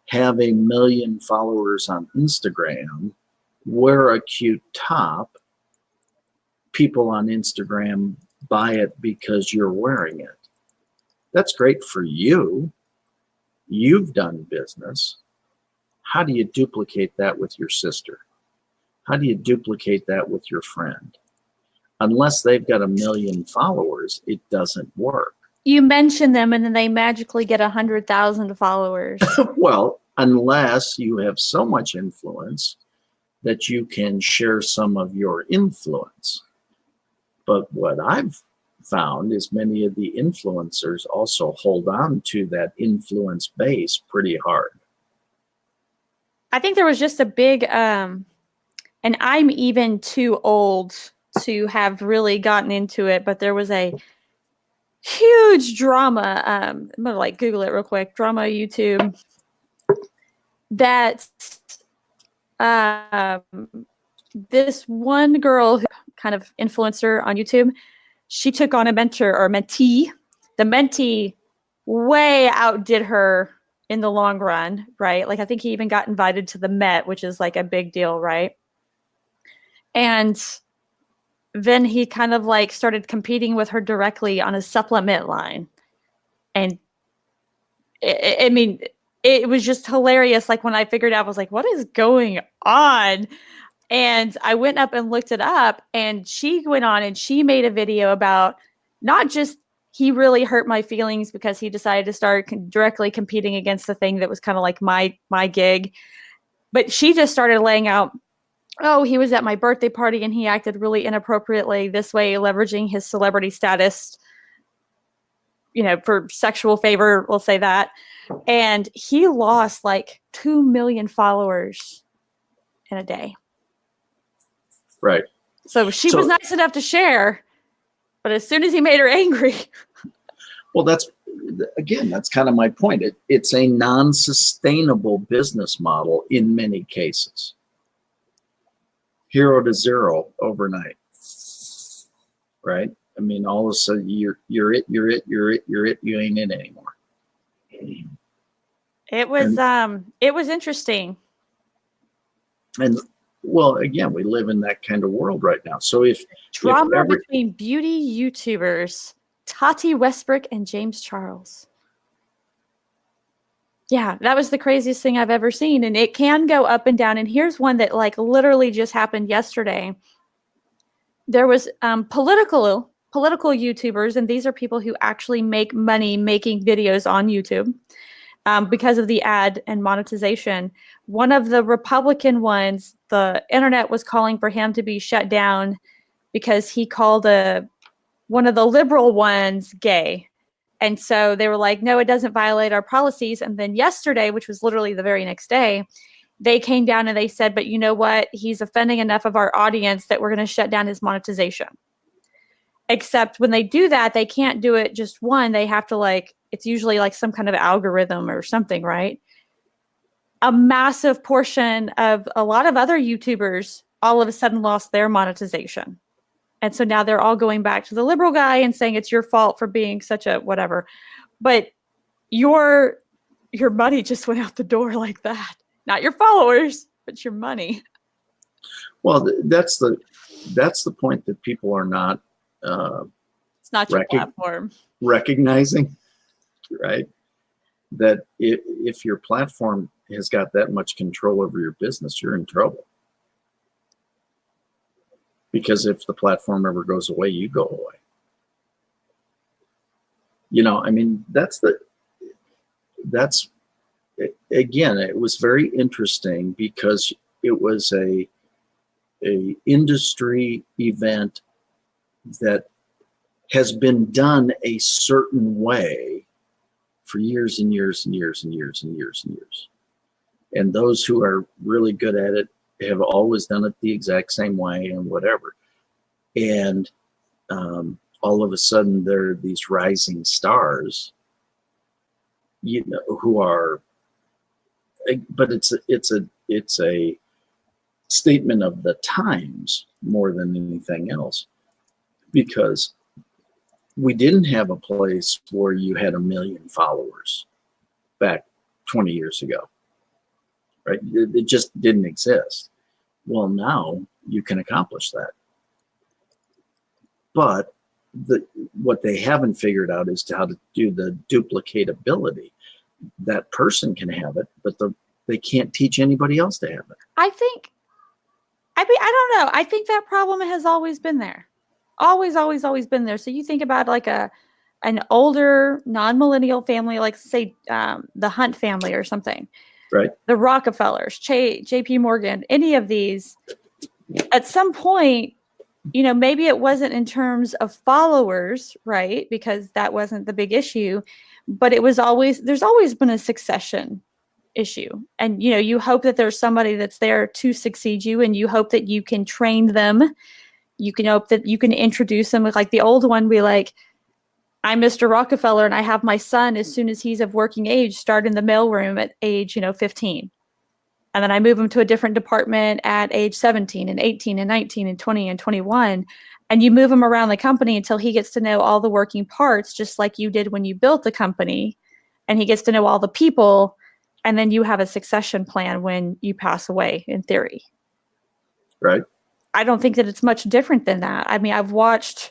have 1 million followers on Instagram, wear a cute top. People on Instagram buy it because you're wearing it. That's great for you. You've done business. How do you duplicate that with your sister? How do you duplicate that with your friend? Unless they've got 1 million followers, it doesn't work. You mention them and then they magically get 100,000 followers. Well, unless you have so much influence that you can share some of your influence. But what I've found is many of the influencers also hold on to that influence base pretty hard. I think there was just a big, and I'm even too old to have really gotten into it, but there was a huge drama. I'm gonna like Google it real quick. Drama YouTube. That this one girl, who kind of influencer on YouTube, she took on a mentor or mentee. The mentee way outdid her in the long run, right? Like I think he even got invited to the Met, which is like a big deal, right? And then he kind of like started competing with her directly on a supplement line. And I mean, it was just hilarious. Like when I figured out, I was like, what is going on? And I went up and looked it up, and she went on and she made a video about not just he really hurt my feelings because he decided to start directly competing against the thing that was kind of like my gig. But she just started laying out, oh, he was at my birthday party and he acted really inappropriately this way, leveraging his celebrity status, you know, for sexual favor, we'll say that. And he lost like 2 million followers in a day. Right. So she was nice enough to share, but as soon as he made her angry. Well, that's kind of my point. It's a non-sustainable business model in many cases. 0 to 0 overnight, right? I mean, all of a sudden you're it, you ain't it anymore. It was interesting. And well, again, we live in that kind of world right now. So if Drama between beauty YouTubers Tati Westbrook and James Charles. Yeah, that was the craziest thing I've ever seen. And it can go up and down. And here's one that like literally just happened yesterday. There was political YouTubers, and these are people who actually make money making videos on YouTube because of the ad and monetization. One of the Republican ones, the internet was calling for him to be shut down because he called one of the liberal ones gay. And so they were like, no, it doesn't violate our policies. And then yesterday, which was literally the very next day, they came down and they said, but you know what? He's offending enough of our audience that we're going to shut down his monetization. Except when they do that, they can't do it just one. They have to like, it's usually like some kind of algorithm or something, right? A massive portion of a lot of other YouTubers all of a sudden lost their monetization. And so now they're all going back to the liberal guy and saying it's your fault for being such a whatever. But your money just went out the door like that. Not your followers, but your money. Well, that's the point that people are not. It's not your platform. Recognizing, right? That if your platform has got that much control over your business, you're in trouble. Because if the platform ever goes away, you go away. You know, I mean, again, it was very interesting because it was a industry event that has been done a certain way for years and years and years and years and years and years. And those who are really good at it have always done it the exact same way and whatever. And all of a sudden there are these rising stars, you know, who are, but it's a statement of the times more than anything else, because we didn't have a place where you had 1 million followers back 20 years ago, right? It just didn't exist. Well, now you can accomplish that. But what they haven't figured out is how to do the duplicatability. That person can have it, but they can't teach anybody else to have it. I don't know. I think that problem has always been there. Always been there. So you think about like an older non-millennial family, like say the Hunt family or something. Right. The Rockefellers, JP Morgan, any of these, at some point, you know, maybe it wasn't in terms of followers, right? Because that wasn't the big issue, but there's always been a succession issue. And, you know, you hope that there's somebody that's there to succeed you, and you hope that you can train them. You can hope that you can introduce them with like the old one, be like, I'm Mr. Rockefeller and I have my son as soon as he's of working age start in the mailroom at age, 15. And then I move him to a different department at age 17 and 18 and 19 and 20 and 21. And you move him around the company until he gets to know all the working parts, just like you did when you built the company. And he gets to know all the people. And then you have a succession plan when you pass away, in theory. Right. I don't think that it's much different than that. I mean, I've watched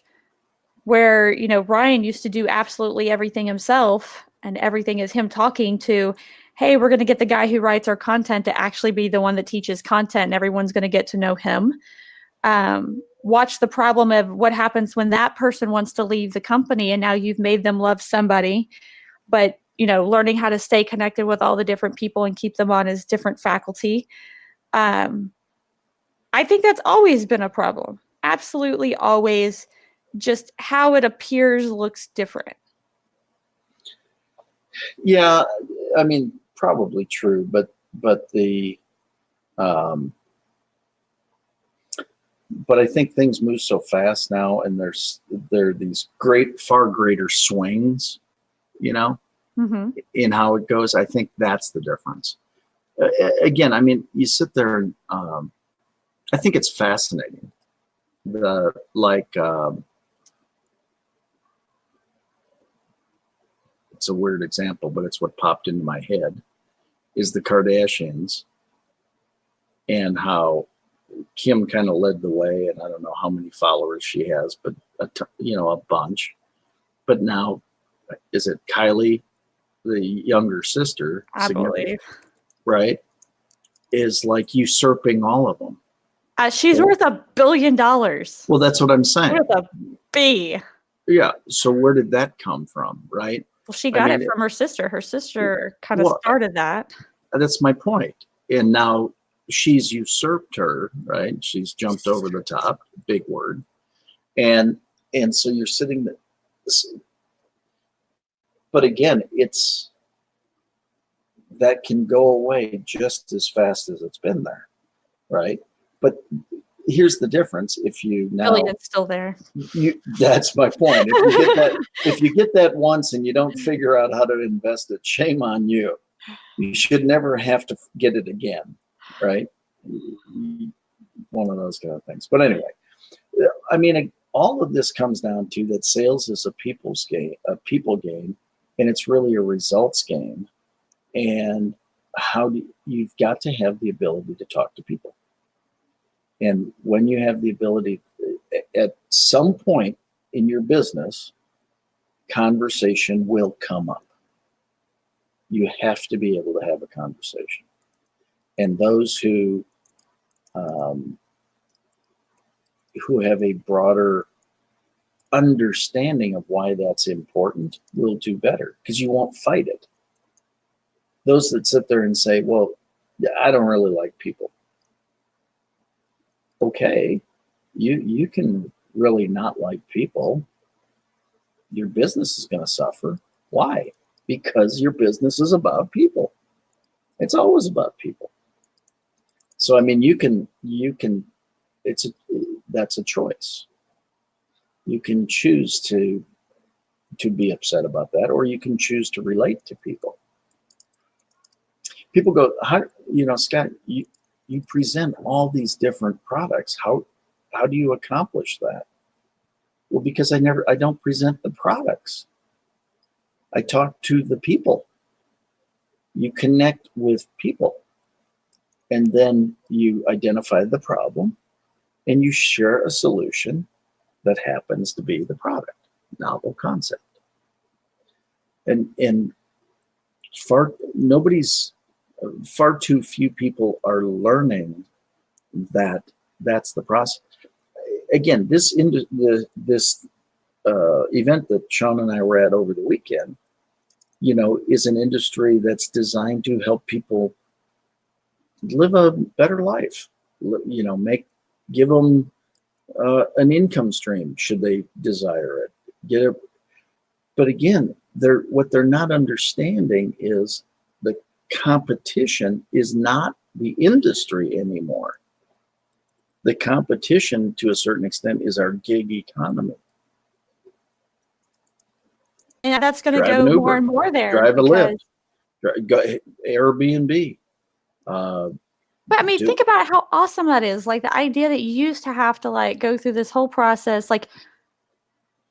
where, Ryan used to do absolutely everything himself, and everything is him talking to, hey, we're going to get the guy who writes our content to actually be the one that teaches content, and everyone's going to get to know him. Watch the problem of what happens when that person wants to leave the company, and now you've made them love somebody, but, learning how to stay connected with all the different people and keep them on as different faculty. I think that's always been a problem. Absolutely always. Just how it appears looks different. Yeah, I mean, probably true, but I think things move so fast now, and there are these far greater swings you know, Mm-hmm. in how it goes. I think that's the difference. Again, I mean, you sit there and I think it's fascinating. It's a weird example, but it's what popped into my head is the Kardashians and how Kim kind of led the way. And I don't know how many followers she has, but a bunch. But now, is it Kylie, the younger sister, I believe. right, is like usurping all of them. She's worth $1 billion. Well, that's what I'm saying. Worth a B. Yeah. So where did that come from, right? Well, she got it from her sister. Her sister kind of started that. That's my point. And now she's usurped her, right? She's jumped over the top, big word. And so you're sitting there. But again, that can go away just as fast as it's been there, right? But here's the difference. If you now, it's still there. That's my point. If you get that once and you don't figure out how to invest it, shame on you. You should never have to get it again, right? One of those kind of things. But anyway, I mean, all of this comes down to that sales is a people game, and it's really a results game. And you've got to have the ability to talk to people. And when you have the ability, at some point in your business, conversation will come up. You have to be able to have a conversation. And those who have a broader understanding of why that's important will do better, because you won't fight it. Those that sit there and say, well, I don't really like people. Okay, you can really not like people. Your business is going to suffer. Why? Because your business is about people. It's always about people. So I mean, that's a choice. You can choose to be upset about that, or you can choose to relate to people. People go, Scott, you present all these different products. How do you accomplish that? Well, because I don't present the products. I talk to the people. You connect with people, and then you identify the problem and you share a solution that happens to be the product, novel concept. And far too few people are learning that that's the process. Again, this event that Sean and I were at over the weekend, is an industry that's designed to help people live a better life. Give them an income stream should they desire it. But again, what they're not understanding is the competition is not the industry anymore. The competition, to a certain extent, is our gig economy. And that's going to go more and more there. Drive a Lyft. Go Airbnb. But I mean, think about how awesome that is. Like the idea that you used to have to go through this whole process. Like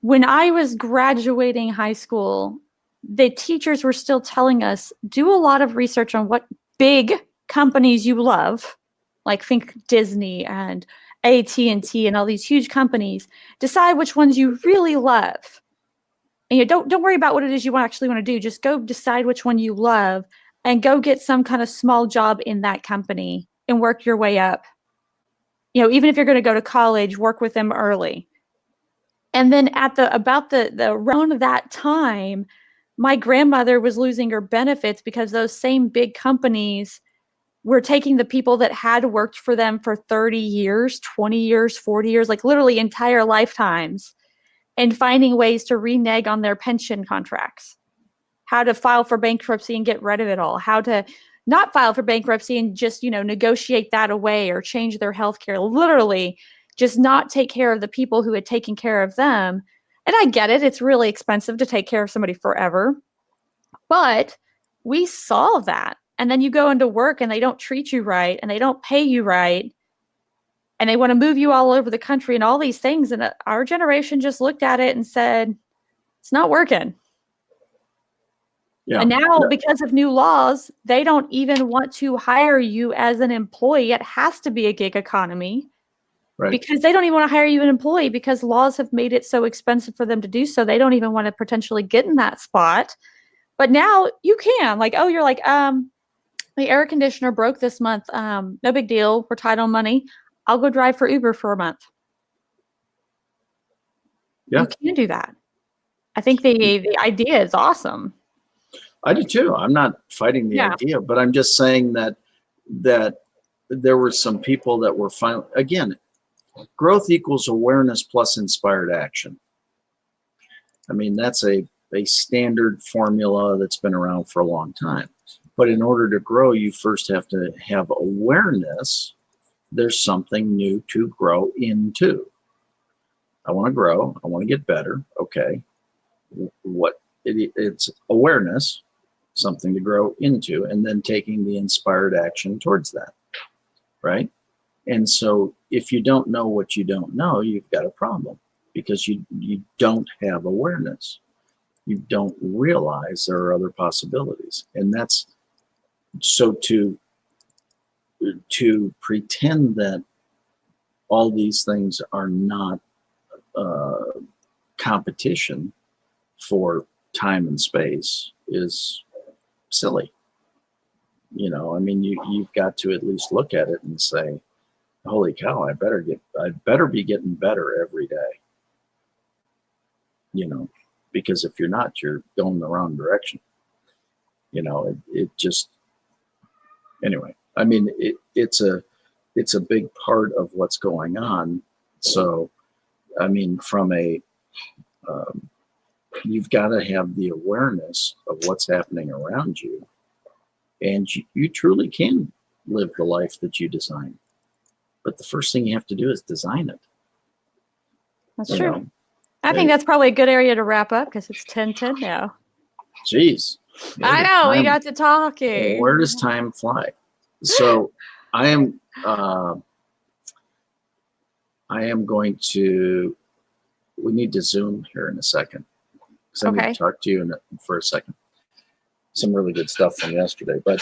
when I was graduating high school, the teachers were still telling us, do a lot of research on what big companies you love. Like think Disney and AT&T and all these huge companies. Decide which ones you really love. And don't worry about what it is you actually want to do. Just go decide which one you love and go get some kind of small job in that company and work your way up. Even if you're going to go to college, work with them early. And then around that time, my grandmother was losing her benefits because those same big companies were taking the people that had worked for them for 30 years, 20 years, 40 years, like literally entire lifetimes, and finding ways to renege on their pension contracts, how to file for bankruptcy and get rid of it all, how to not file for bankruptcy and just, negotiate that away or change their health care, literally just not take care of the people who had taken care of them. And I get it. It's really expensive to take care of somebody forever. But we solve that. And then you go into work and they don't treat you right and they don't pay you right. And they want to move you all over the country and all these things. And our generation just looked at it and said, it's not working. Yeah. And now, because of new laws, they don't even want to hire you as an employee. It has to be a gig economy. Right. Because they don't even want to hire you an employee because laws have made it so expensive for them to do so. They don't even want to potentially get in that spot. But now you can. Like, oh, you're like, the air conditioner broke this month. No big deal. We're tight on money. I'll go drive for Uber for a month. Yeah. You can do that. I think the idea is awesome. I do too. I'm not fighting the idea, but I'm just saying that there were some people that were finally, again, growth equals awareness plus inspired action. I mean, that's a standard formula that's been around for a long time. But in order to grow, you first have to have awareness. There's something new to grow into. I want to grow. I want to get better. Okay. It's awareness, something to grow into, and then taking the inspired action towards that. Right? And so if you don't know what you don't know, you've got a problem because you don't have awareness. You don't realize there are other possibilities. And that's so to pretend that all these things are not competition for time and space is silly. You know, I mean, you've got to at least look at it and say, holy cow, I better be getting better every day. You know, because if you're not, you're going the wrong direction. You know, it just, anyway, I mean, it's a big part of what's going on. So, I mean, from you've got to have the awareness of what's happening around you, and you truly can live the life that you design. But the first thing you have to do is design it. That's true. I think that's probably a good area to wrap up because it's 10:10 now. Jeez. I know, we got to talking. Where does time fly? So I am going to, we need to Zoom here in a second. Because I need to talk to you for a second. Some really good stuff from yesterday. But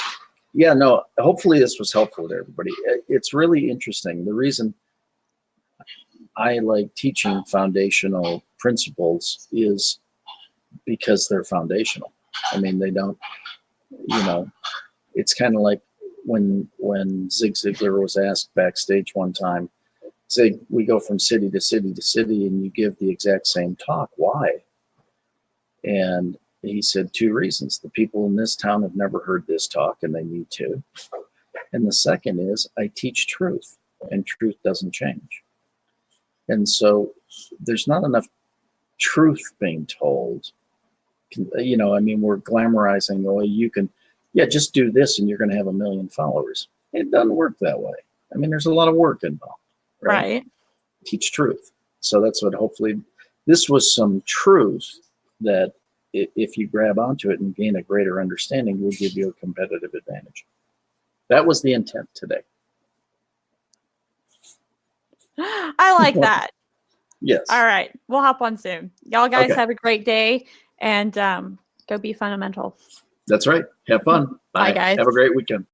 yeah, no, hopefully this was helpful to everybody. It's really interesting. The reason I like teaching foundational principles is because they're foundational. I mean, they don't, you know, it's kind of like when Zig Ziglar was asked backstage one time, Zig, we go from city to city to city and you give the exact same talk. Why? And he said 2 reasons. The people in this town have never heard this talk and they need to. And the second is I teach truth and truth doesn't change. And so there's not enough truth being told. You know, I mean, we're glamorizing, oh, you can, just do this and you're going to have 1 million followers. It doesn't work that way. I mean, there's a lot of work involved. Right. Teach truth. So that's what hopefully this was some truth that if you grab onto it and gain a greater understanding will give you a competitive advantage. That was the intent today. I like that. Yes. All right. We'll hop on soon. Y'all guys have a great day and go be fundamental. That's right. Have fun. Bye guys. Have a great weekend.